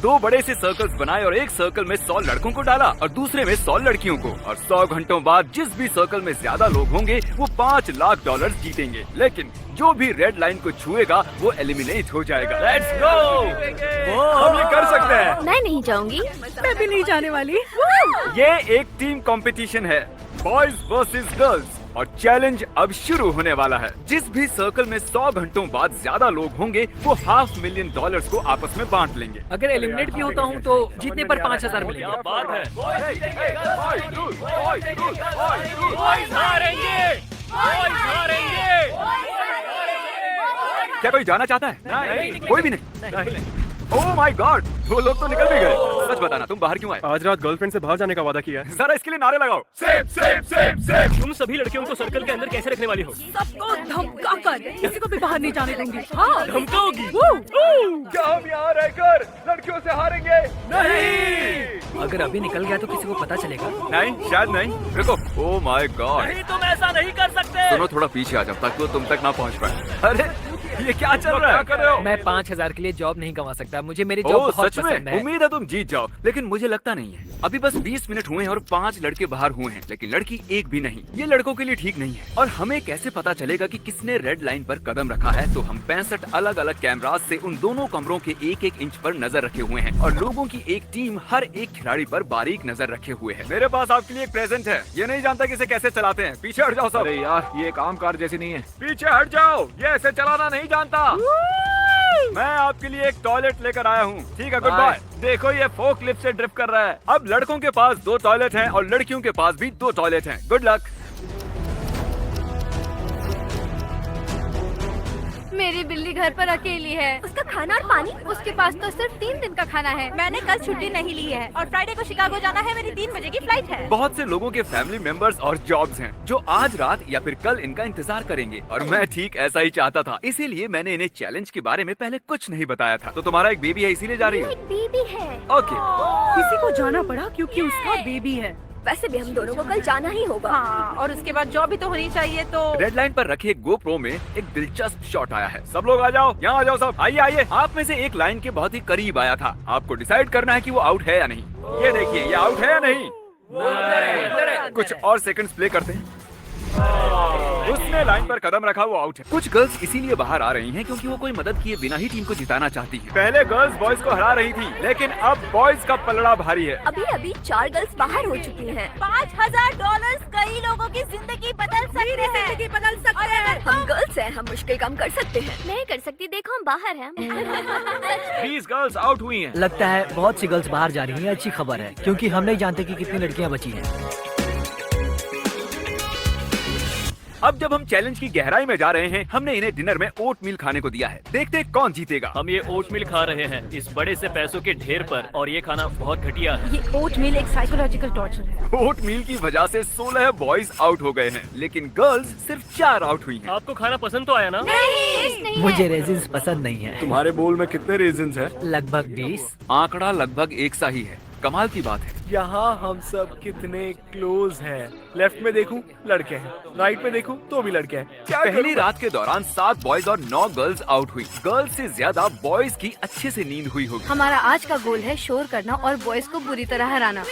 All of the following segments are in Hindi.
दो बड़े से सर्कल्स बनाए और एक सर्कल में 100 लड़कों को डाला और दूसरे में 100 लड़कियों को, और 100 घंटों बाद जिस भी सर्कल में ज्यादा लोग होंगे वो $5 लाख जीतेंगे। लेकिन जो भी रेड लाइन को छुएगा वो एलिमिनेट हो जाएगा। लेट्स गो, हम ये कर सकते हैं। मैं नहीं जाऊंगी। मैं भी नहीं जाने वाली। ये एक टीम कंपटीशन है, बॉयज वर्सेस गर्ल्स, और चैलेंज अब शुरू होने वाला है। जिस भी सर्कल में 100 घंटों बाद ज्यादा लोग होंगे वो $500,000 को आपस में बांट लेंगे। अगर एलिमिनेट भी होता हूँ तो जीतने पर 5,000 मिलेंगे। बात है। क्या कोई जाना चाहता है? नहीं। कोई भी नहीं। ओह माय गॉड, वो लोग तो निकल भी गए। सच बताना, तुम बाहर क्यों आए? आज रात गर्लफ्रेंड से बाहर जाने का वादा किया है। जरा इसके लिए नारे लगाओ। Safe safe safe safe. तुम सभी लड़कियों को सर्कल के अंदर कैसे रखने वाली हो? सबको धमका कर किसी को भी बाहर नहीं जाने देंगे। हाँ, धमकाओगी? क्या हम यहाँ रहकर लड़कियों से हारेंगे? नहीं। अगर अभी निकल गया तो किसी को पता चलेगा। नहीं, शायद नहीं। रुको, ओह माय गॉड। नहीं, तुम ऐसा नहीं कर सकते। सुनो, थोड़ा पीछे आ जाओ ताकि वो तुम तक ना पहुँच पाए। अरे ये क्या चल रहा है? क्या कर रहे हो? मैं 5,000 के लिए जॉब नहीं गंवा सकता। मुझे मेरी जॉब ओह बहुत सच पसंद में? है। उम्मीद है तुम जीत जाओ, लेकिन मुझे लगता नहीं है। अभी बस 20 मिनट हुए हैं और 5 लड़के बाहर हुए हैं, लेकिन लड़की एक भी नहीं। ये लड़कों के लिए ठीक नहीं है। और हमें कैसे पता चलेगा कि किसने रेड लाइन पर कदम रखा है? तो हम 65 अलग अलग कैमरास से उन दोनों कमरों के एक इंच पर नजर रखे हुए हैं और लोगों की एक टीम हर एक खिलाड़ी पर बारीक नजर रखे हुए है। मेरे पास आपके लिए एक प्रेजेंट है। ये नहीं जानता कि इसे कैसे चलाते हैं। पीछे हट जाओ सब। अरे यार, ये काम कार जैसी नहीं है। पीछे हट जाओ, ये ऐसे चलाना नहीं जानता। मैं आपके लिए एक टॉयलेट लेकर आया हूँ। ठीक है, गुड बाय। देखो, ये फोक लिफ्ट से ड्रिफ्ट कर रहा है। अब लड़कों के पास 2 टॉयलेट हैं और लड़कियों के पास भी 2 टॉयलेट हैं। Good luck. मेरी बिल्ली घर पर अकेली है। उसका खाना और पानी, उसके पास तो सिर्फ 3 दिन का खाना है। मैंने कल छुट्टी नहीं ली है और फ्राइडे को शिकागो जाना है। मेरी 3 बजे की फ्लाइट है। बहुत से लोगों के फैमिली मेंबर्स और जॉब्स हैं जो आज रात या फिर कल इनका इंतजार करेंगे, और मैं ठीक ऐसा ही चाहता था। इसीलिए मैंने इन्हें चैलेंज के बारे में पहले कुछ नहीं बताया था। तो तुम्हारा एक बेबी है, इसीलिए जा रही है? एक बेबी है। ओके। किसी को जाना पड़ा क्योंकि उसका बेबी है। वैसे भी हम दोनों को कल जाना ही होगा। हाँ, और उसके बाद जॉब भी तो होनी चाहिए। तो रेड लाइन पर रखे गोप्रो में एक दिलचस्प शॉट आया है। सब लोग आ जाओ, यहाँ आ जाओ सब। आइए आइए। आप में से एक लाइन के बहुत ही करीब आया था। आपको डिसाइड करना है कि वो आउट है या नहीं। ये देखिए, ये आउट है या नहीं। कुछ और सेकंड्स प्ले करते हैं। उसने लाइन पर कदम रखा, वो आउट है। कुछ गर्ल्स इसीलिए बाहर आ रही हैं क्योंकि वो कोई मदद किए बिना ही टीम को जिताना चाहती हैं। पहले गर्ल्स बॉयज को हरा रही थी, लेकिन अब बॉयज का पलड़ा भारी है। अभी 4 गर्ल्स बाहर हो चुकी हैं। $5,000 कई लोगों की जिंदगी बदल सकते हैं। हम गर्ल्स हैं, हम मुश्किल काम कर सकते हैं। नहीं कर सकती, देखो हम बाहर हैं। 20 गर्ल्स आउट हुई हैं। लगता है बहुत सी गर्ल्स बाहर जा रही हैं। अच्छी खबर है, क्योंकि हम नहीं जानते कि कितनी लड़कियां बची हैं। अब जब हम चैलेंज की गहराई में जा रहे हैं, हमने इन्हें डिनर में ओट मील खाने को दिया है। देखते हैं कौन जीतेगा। हम ये ओट मिल खा रहे हैं इस बड़े से पैसों के ढेर पर, और ये खाना बहुत घटिया है। ये ओट मील एक साइकोलॉजिकल टॉर्चर है। ओट मील की वजह से 16 बॉयज आउट हो गए हैं, लेकिन गर्ल्स सिर्फ 4 आउट हुई हैं। आपको खाना पसंद तो आया ना? नहीं मुझे रेजिन्स पसंद नहीं है। तुम्हारे बोल में कितने रीजंस हैं? लगभग 20। आंकड़ा लगभग एक सा ही है। कमाल की बात है। यहाँ हम सब कितने क्लोज हैं। लेफ्ट में देखूं लड़के हैं, राइट में देखूं तो भी लड़के हैं। क्या पहली रात के दौरान 7 बॉयज और 9 गर्ल्स आउट हुई। गर्ल्स से ज्यादा बॉयज की अच्छे से नींद हुई होगी। हमारा आज का गोल है शोर करना और बॉयज को बुरी तरह हराना।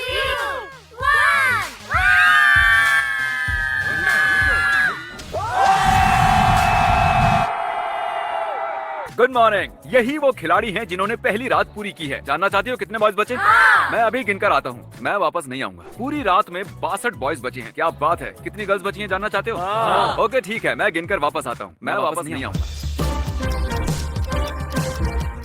Good morning. यही वो खिलाड़ी हैं जिन्होंने पहली रात पूरी की है। जानना चाहती हो कितने बॉयज बचे? मैं अभी गिनकर आता हूँ, मैं वापस नहीं आऊंगा। पूरी रात में 62 बॉयज बचे हैं। क्या बात है। कितनी गर्ल्स बची हैं जानना चाहते हो? ओके ठीक है, मैं गिनकर वापस आता हूँ। मैं वापस नहीं आऊंगा।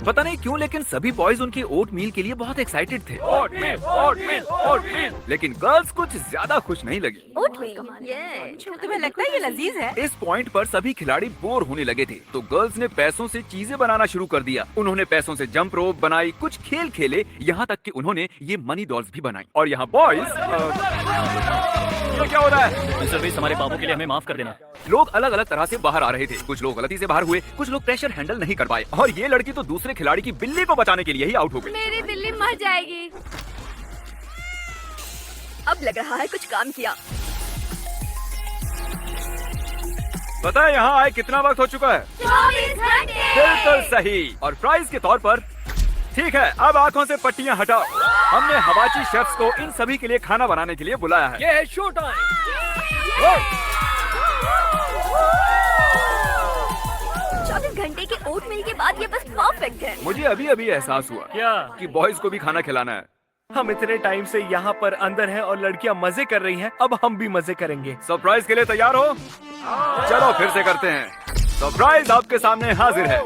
पता नहीं क्यों, लेकिन सभी बॉयज उनकी ओट मील के लिए बहुत एक्साइटेड थे। ओट मील, ओट मील, ओट मील। लेकिन गर्ल्स कुछ ज्यादा खुश नहीं लगी। तुम्हें लगता है ये लजीज है? इस पॉइंट पर सभी खिलाड़ी बोर होने लगे थे, तो गर्ल्स ने पैसों से चीजें बनाना शुरू कर दिया। उन्होंने पैसों से जंप रोप बनाई, कुछ खेल खेले, यहाँ तक कि उन्होंने ये मनी डॉल्स भी बनाई। और यहाँ बॉयज ये क्या हो रहा है? मिस्टर बीस, हमारे बाबू के लिए हमें माफ कर देना। लोग अलग अलग तरह से बाहर आ रहे थे। कुछ लोग गलती से बाहर हुए, कुछ लोग प्रेशर हैंडल नहीं कर पाए, और ये लड़की तो दूसरे खिलाड़ी की बिल्ली को बचाने के लिए ही आउट हो गई। मेरी बिल्ली मर जाएगी। अब लग रहा है कुछ काम किया। पता है यहाँ आए कितना वक्त हो चुका है? 24 घंटे। बिल्कुल सही। और प्राइज के तौर पर ठीक है, अब आंखों से पट्टियां हटाओ। हमने हवाची शेफ्स को इन सभी के लिए खाना बनाने के लिए बुलाया है। ये है शो टाइम। 24 घंटे के ओटमील के बाद ये बस परफेक्ट है। मुझे अभी अभी एहसास हुआ क्या? कि बॉयज को भी खाना खिलाना है। हम इतने टाइम से यहाँ पर अंदर हैं और लड़कियाँ मजे कर रही हैं, अब हम भी मजे करेंगे। सरप्राइज के लिए तैयार हो? चलो फिर से करते हैं। सरप्राइज आपके सामने हाजिर है।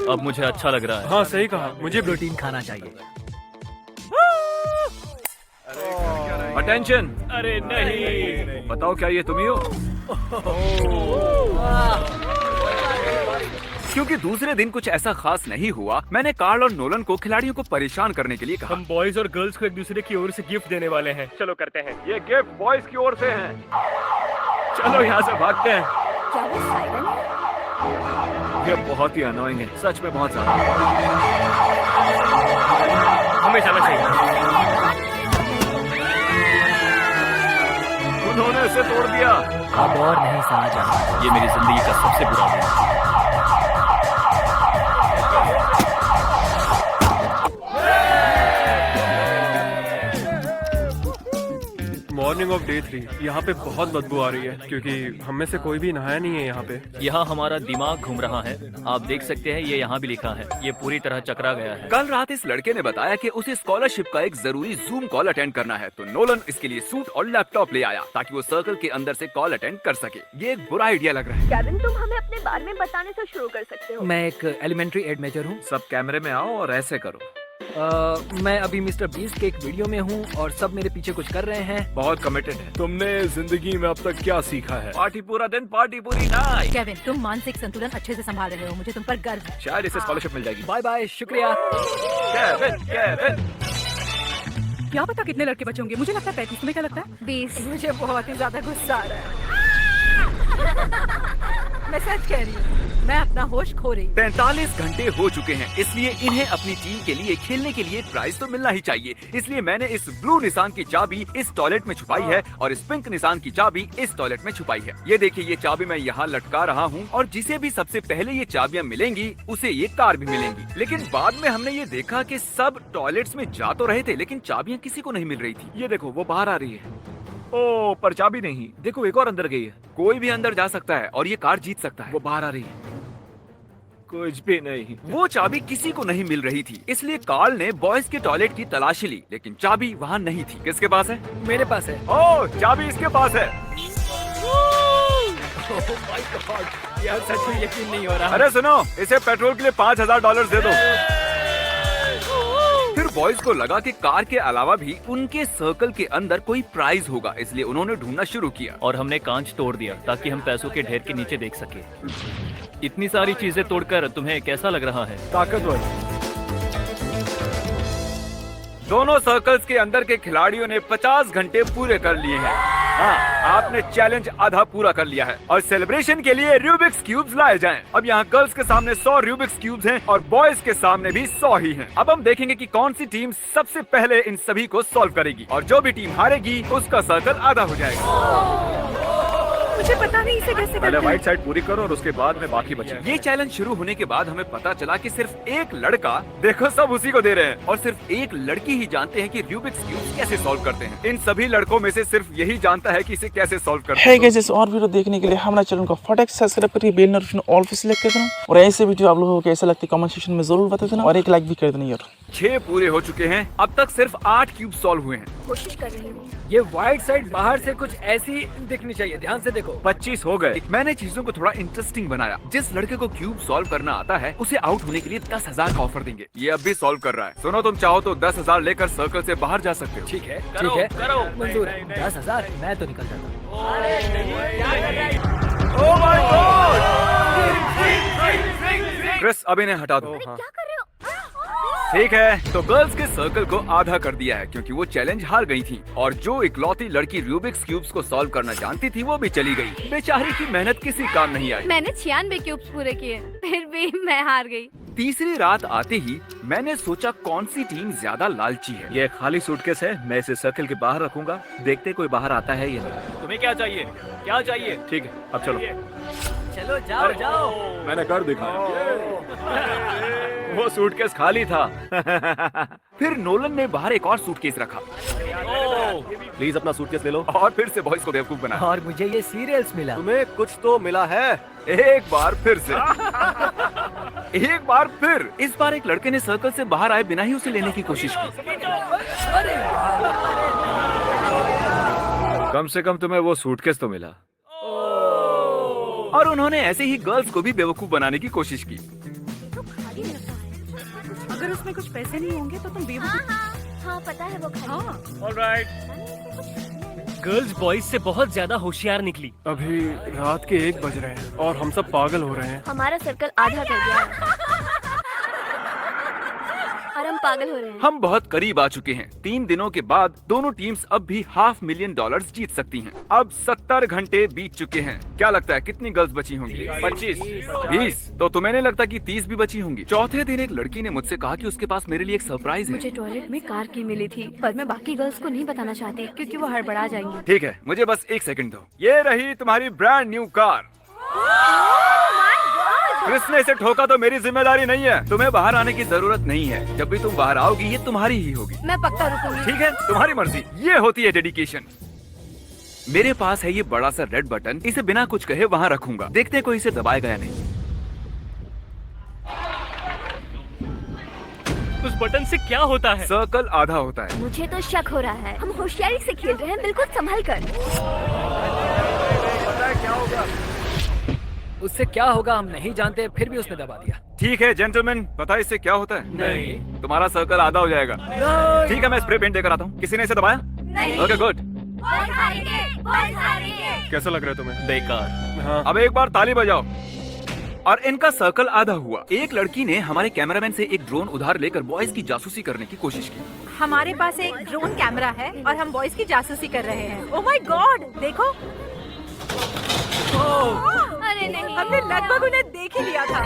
अब मुझे अच्छा लग रहा है। हाँ सही कहा, मुझे प्रोटीन खाना चाहिए। अटेंशन, अरे नहीं। बताओ क्या ये तुम ही हो? क्योंकि दूसरे दिन कुछ ऐसा खास नहीं हुआ, मैंने कार्ल और नोलन को खिलाड़ियों को परेशान करने के लिए कहा। हम बॉयज और गर्ल्स को एक दूसरे की ओर से गिफ्ट देने वाले हैं। चलो करते हैं। ये गिफ्ट बॉयज की ओर से है। चलो यहाँ से भागते हैं। क्या वो साइरन है? ये बहुत ही अनोइंग है, सच में बहुत ज्यादा। हमें जाना चाहिए। उन्होंने इसे तोड़ दिया। अब और नहीं सहा जाना। ये मेरी जिंदगी का सबसे बुरा दिन है। Morning of day 3। यहाँ पे बहुत बदबू आ रही है क्योंकि हम में से कोई भी नहाया नहीं है यहाँ पे। यहाँ हमारा दिमाग घूम रहा है। आप देख सकते हैं, ये यहाँ भी लिखा है। ये पूरी तरह चकरा गया है। कल रात इस लड़के ने बताया कि उसे स्कॉलरशिप का एक जरूरी जूम कॉल अटेंड करना है, तो नोलन इसके लिए सूट और लैपटॉप ले आया ताकि वो सर्कल के अंदर से कॉल अटेंड कर सके। ये एक बुरा आइडिया लग रहा है। केविन, तुम हमें अपने बारे में बताने से शुरू कर सकते हो। मैं एक एलिमेंट्री एड मेजर हूँ। सब कैमरे में आओ और ऐसे करो। मैं अभी मिस्टर बीस्ट के एक वीडियो में हूँ और सब मेरे पीछे कुछ कर रहे हैं। बहुत कमिटेड है। तुमने जिंदगी में अब तक क्या सीखा है? पार्टी पूरा दिन, पार्टी पूरी नाइट। केविन, तुम मानसिक संतुलन अच्छे से संभाल रहे हो। मुझे तुम पर गर्व है। शायद इसे स्कॉलरशिप मिल जाएगी। बाय बाय, शुक्रिया। Kevin, Kevin. क्या पता कितने लड़के बचे होंगे। मुझे लगता है 35। तुम्हें क्या लगता है? 20। मुझे बहुत ही ज्यादा गुस्सा आ रहा है। मैं सच कह रही हूँ, मैं अपना होश खो रही हूँ। 43 घंटे हो चुके हैं, इसलिए इन्हें अपनी टीम के लिए खेलने के लिए प्राइज तो मिलना ही चाहिए। इसलिए मैंने इस ब्लू निशान की चाबी इस टॉयलेट में छुपाई है और इस पिंक निशान की चाबी इस टॉयलेट में छुपाई है। ये देखिए, ये चाबी मैं यहाँ लटका रहा हूँ और जिसे भी सबसे पहले ये चाबियाँ मिलेंगी उसे ये कार भी मिलेंगी। लेकिन बाद में हमने ये देखा कि सब टॉयलेट्स में जा तो रहे थे, लेकिन चाबियाँ किसी को नहीं मिल रही थी। ये देखो, वो बाहर आ रही है। ओ, पर चाबी नहीं। देखो, एक और अंदर गई है। कोई भी अंदर जा सकता है और ये कार जीत सकता है। वो बाहर आ रही है। कुछ भी नहीं। वो चाबी किसी को नहीं मिल रही थी, इसलिए कार्ल ने बॉयज के टॉयलेट की तलाशी ली, लेकिन चाबी वहाँ नहीं थी। किसके पास है? मेरे पास है। ओह, चाबी इसके पास है। यार सच में यकीन नहीं हो रहा। अरे सुनो, इसे पेट्रोल के लिए $5000 दे दो। फिर बॉयज को लगा कि कार के अलावा भी उनके सर्कल के अंदर कोई प्राइज होगा, इसलिए उन्होंने ढूंढना शुरू किया। और हमने कांच तोड़ दिया ताकि हम पैसों के ढेर के नीचे देख सके। इतनी सारी चीजें तोड़कर तुम्हें कैसा लग रहा है? ताकतवर। दोनों सर्कल्स के अंदर के खिलाड़ियों ने 50 घंटे पूरे कर लिए हैं। हाँ, आपने चैलेंज आधा पूरा कर लिया है और सेलिब्रेशन के लिए रूबिक्स क्यूब्स लाए जाएं। अब यहाँ गर्ल्स के सामने 100 रूबिक्स क्यूब्स हैं और बॉयज के सामने भी 100 ही हैं। अब हम देखेंगे कि कौन सी टीम सबसे पहले इन सभी को सॉल्व करेगी और जो भी टीम हारेगी उसका सर्कल आधा हो जाएगा। मुझे पता नहीं इसे कैसे पहले करते हैं। व्हाइट साइड पूरी करो और उसके बाद में बाकी बचे। ये चैलेंज शुरू होने के बाद हमें पता चला कि सिर्फ एक लड़का, देखो सब उसी को दे रहे हैं, और सिर्फ एक लड़की ही जानते हैं कि रूबिक्स क्यूब कैसे सॉल्व करते हैं। इन सभी लड़कों में से सिर्फ यही जानता है कि इसे कैसे सॉल्व करते हैं। है गाइस, इस और वीडियो देखने के लिए हमारे चैनल को फटाक से सब्सक्राइब करके बेल नोटिफिकेशन ऑल पे सिलेक्ट कर देना और ऐसे वीडियो आप लोगों को कैसे लगती है कमेंट सेक्शन में जरूर बता देना और एक लाइक भी कर देना यार। 6 पूरे हो चुके हैं, अब तक सिर्फ 8 क्यूब सॉल्व हुए हैं। कोशिश कर रही हूँ। ये व्हाइट साइड बाहर से कुछ ऐसी दिखनी चाहिए, ध्यान से देखो। 25 हो गए। मैंने चीजों को थोड़ा इंटरेस्टिंग बनाया। जिस लड़के को क्यूब सॉल्व करना आता है उसे आउट होने के लिए 10,000 का ऑफर देंगे। ये अब भी सॉल्व कर रहा है। सुनो, तुम चाहो तो 10,000 लेकर सर्कल से बाहर जा सकते हो। ठीक है, करो, ठीक है, करो। मंजूर है। 10,000 मैं तो निकल जाता। Oh my God! क्रिस, अब इन्हें हटा दो। क्या कर रहे हो? ठीक है, तो गर्ल्स के सर्कल को आधा कर दिया है क्योंकि वो चैलेंज हार गई थी और जो इकलौती लड़की रूबिक्स क्यूब्स को सॉल्व करना जानती थी वो भी चली गई। बेचारी की मेहनत किसी काम नहीं आई। मैंने 96 क्यूब्स पूरे किए, फिर भी मैं हार गई। तीसरी रात आते ही मैंने सोचा कौन सी टीम ज्यादा लालची है। ये खाली सूटकेस है, मैं इसे सर्कल के बाहर रखूंगा, देखते कोई बाहर आता है या नहीं। तुम्हें क्या चाहिए? क्या चाहिए? ठीक है, अब चलो। चलो जाओ जाओ। मैंने कर दिखाया। वो सूटकेस खाली था। फिर नोलन ने बाहर एक और सूटकेस रखा प्लीज अपना सूटकेस ले लो। और फिर से बॉयज को बेवकूफ बनाया। और मुझे ये सीरियल्स मिला। तुम्हें कुछ तो मिला है। एक बार फिर से एक बार फिर इस बार एक लड़के ने सर्कल से बाहर आए बिना ही उसे लेने की कोशिश की। कम से कम तुम्हें वो सूटकेस तो मिला। और उन्होंने ऐसे ही गर्ल्स को भी बेवकूफ बनाने की कोशिश की। अगर उसमें कुछ पैसे नहीं होंगे तो तुम बेवकूफ। हाँ पता है वो खाली। हाँ ऑलराइट। गर्ल्स बॉयज से बहुत ज्यादा होशियार निकली। अभी रात के 1 बज रहे हैं और हम सब पागल हो रहे हैं। हमारा सर्कल आधा कर गया है और हम पागल हो रहे हैं। हम बहुत करीब आ चुके हैं। 3 दिनों के बाद दोनों टीम्स अब भी $500,000 जीत सकती हैं। अब 70 घंटे बीत चुके हैं। क्या लगता है कितनी गर्ल्स बची होंगी? 25, 20। तो तुम्हें नहीं लगता कि 30 भी बची होंगी? चौथे दिन एक लड़की ने मुझसे कहा कि उसके पास मेरे लिए एक सरप्राइज है। मुझे टॉयलेट में कार की मिली थी, पर मैं बाकी गर्ल्स को नहीं बताना चाहती क्योंकि वो हड़बड़ा जाएंगी। ठीक है, मुझे बस 1 सेकंड दो। ये रही तुम्हारी ब्रांड न्यू कार। क्रिस ने इसे ठोका तो मेरी जिम्मेदारी नहीं है। तुम्हें बाहर आने की जरूरत नहीं है। जब भी तुम बाहर आओगी ये तुम्हारी ही होगी। मैं पक्का रुकूंगी। ठीक है, तुम्हारी मर्जी। ये होती है डेडिकेशन। मेरे पास है ये बड़ा सा रेड बटन। इसे बिना कुछ कहे वहाँ रखूंगा। देखते हैं कोई इसे दबाएगा या नहीं। उस बटन से क्या होता है? सर्कल आधा होता है। मुझे तो शक हो रहा है। हम होशियारी से खेल रहे हैं, बिल्कुल संभल कर। उससे क्या होगा हम नहीं जानते, फिर भी उसने दबा दिया। ठीक है जेंटलमैन, पता है इससे क्या होता है? नहीं। तुम्हारा सर्कल आधा हो जाएगा। ठीक है, मैं स्प्रे पेंट देकर आता हूँ। किसी ने इसे दबाया? Okay good. कैसा लग रहा है तुम्हें? बेकार। हाँ। अब एक बार ताली बजाओ। और इनका सर्कल आधा हुआ। एक लड़की ने हमारे कैमरामैन से एक ड्रोन उधार लेकर बॉयज की जासूसी करने की कोशिश की। हमारे पास एक ड्रोन कैमरा है और हम बॉयज की जासूसी कर रहे हैं। ओह माय गॉड, देखो। अरे नहीं, हमने लगभग उन्हें देख ही लिया था।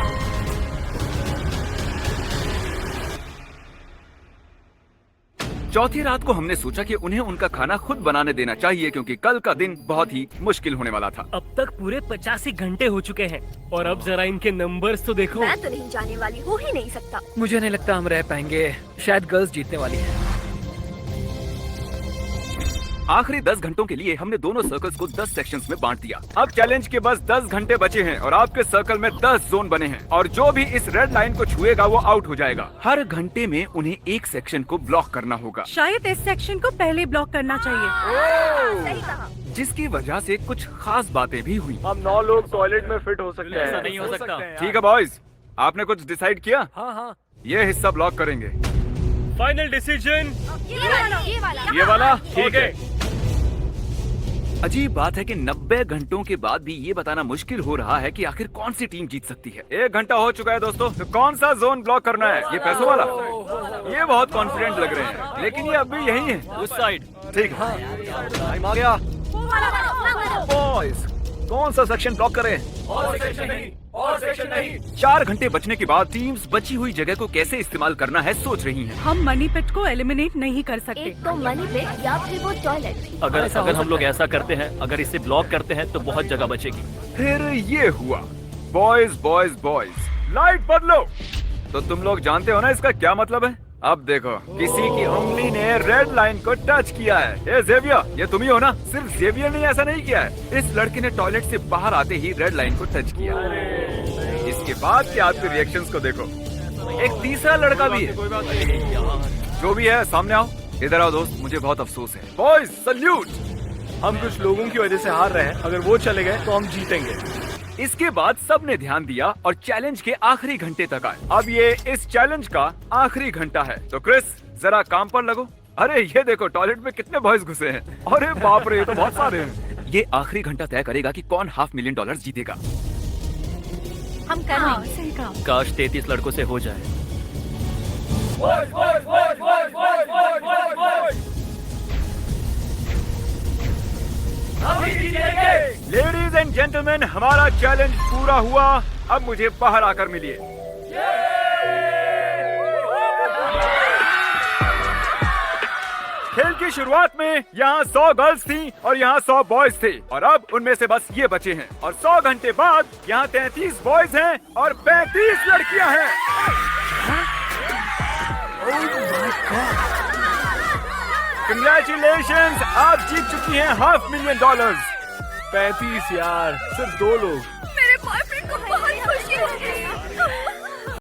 चौथी रात को हमने सोचा कि उन्हें उनका खाना खुद बनाने देना चाहिए क्योंकि कल का दिन बहुत ही मुश्किल होने वाला था। अब तक पूरे 85 घंटे हो चुके हैं और अब जरा इनके नंबर्स तो देखो। मैं तो नहीं जाने वाली, हो ही नहीं सकता। मुझे नहीं लगता हम रह पाएंगे। शायद गर्ल्स जीतने वाली है। आखिरी 10 घंटों के लिए हमने दोनों सर्कल्स को 10 सेक्शंस में बांट दिया। अब चैलेंज के बस 10 घंटे बचे हैं और आपके सर्कल में 10 जोन बने हैं और जो भी इस रेड लाइन को छुएगा वो आउट हो जाएगा। हर घंटे में उन्हें एक सेक्शन को ब्लॉक करना होगा। शायद इस सेक्शन को पहले ब्लॉक करना चाहिए। सही कहा। जिसकी वजह से कुछ खास बातें भी हुई। हम 9 लोग टॉयलेट में फिट हो सकते हैं। ऐसा नहीं हो सकता। ठीक है बॉयज, आपने कुछ डिसाइड किया? हाँ। ये हिस्सा ब्लॉक करेंगे। फाइनल डिसीजन ये वाला ठीक है। अजीब बात है कि 90 घंटों के बाद भी ये बताना मुश्किल हो रहा है कि आखिर कौन सी टीम जीत सकती है। 1 घंटा हो चुका है दोस्तों, तो कौन सा जोन ब्लॉक करना है? ये पैसों वाला? ये बहुत कॉन्फिडेंट लग रहे हैं, लेकिन ये अब भी यही है। उस साइड। ठीक है, टाइम आ गया। बॉयज, कौन सा सेक्शन ब्लॉक करें? और सेक्शन नहीं, और सेक्शन नहीं। 4 घंटे बचने के बाद टीम्स बची हुई जगह को कैसे इस्तेमाल करना है सोच रही हैं। हम मनी पिट को एलिमिनेट नहीं कर सकते। एक तो मनी पिट या फिर वो टॉयलेट। अगर हम लोग ऐसा करते हैं, अगर इसे ब्लॉक करते हैं तो बहुत जगह बचेगी। फिर ये हुआ। बॉयज बॉयज बॉयज, लाइट बदलो। तो तुम लोग जानते हो ना इसका क्या मतलब है? अब देखो, किसी की उंगली ने रेड लाइन को टच किया है। ए जेवियर, ये तुम ही हो ना? सिर्फ जेवियर ने ऐसा नहीं किया है। इस लड़के ने टॉयलेट से बाहर आते ही रेड लाइन को टच किया। इसके बाद के आपके रिएक्शंस को देखो। एक तीसरा लड़का भी है। जो भी है सामने आओ। इधर आओ दोस्त, मुझे बहुत अफसोस है। Boys salute. हम कुछ लोगों की वजह से हार रहे हैं। अगर वो चले गए तो हम जीतेंगे। इसके बाद सबने ध्यान दिया और चैलेंज के आखिरी घंटे तक आए। अब ये इस चैलेंज का आखिरी घंटा है। तो क्रिस, जरा काम पर लगो। अरे ये देखो, टॉयलेट में कितने बॉयज घुसे हैं। अरे बाप रे, ये तो बहुत सारे हैं। ये आखिरी घंटा तय करेगा कि कौन $500,000 जीतेगा। हम कर रहे हैं। सही कहा। काश 33 लड़कों से हो जाए। लेडीज एंड जेंटलमैन, हमारा चैलेंज पूरा हुआ। अब मुझे बाहर आकर मिलिए। खेल की शुरुआत में यहाँ 100 गर्ल्स थी और यहाँ 100 बॉयज थे और अब उनमें से बस ये बचे हैं। और 100 घंटे बाद यहाँ 33 बॉयज हैं और 35 लड़कियाँ हैं। कंग्रेचुलेशंस, आप जीत चुकी हैं $500,000। 35 यार, सिर्फ 2 लोग। मेरे बॉयफ्रेंड को बहुत खुशी होगी।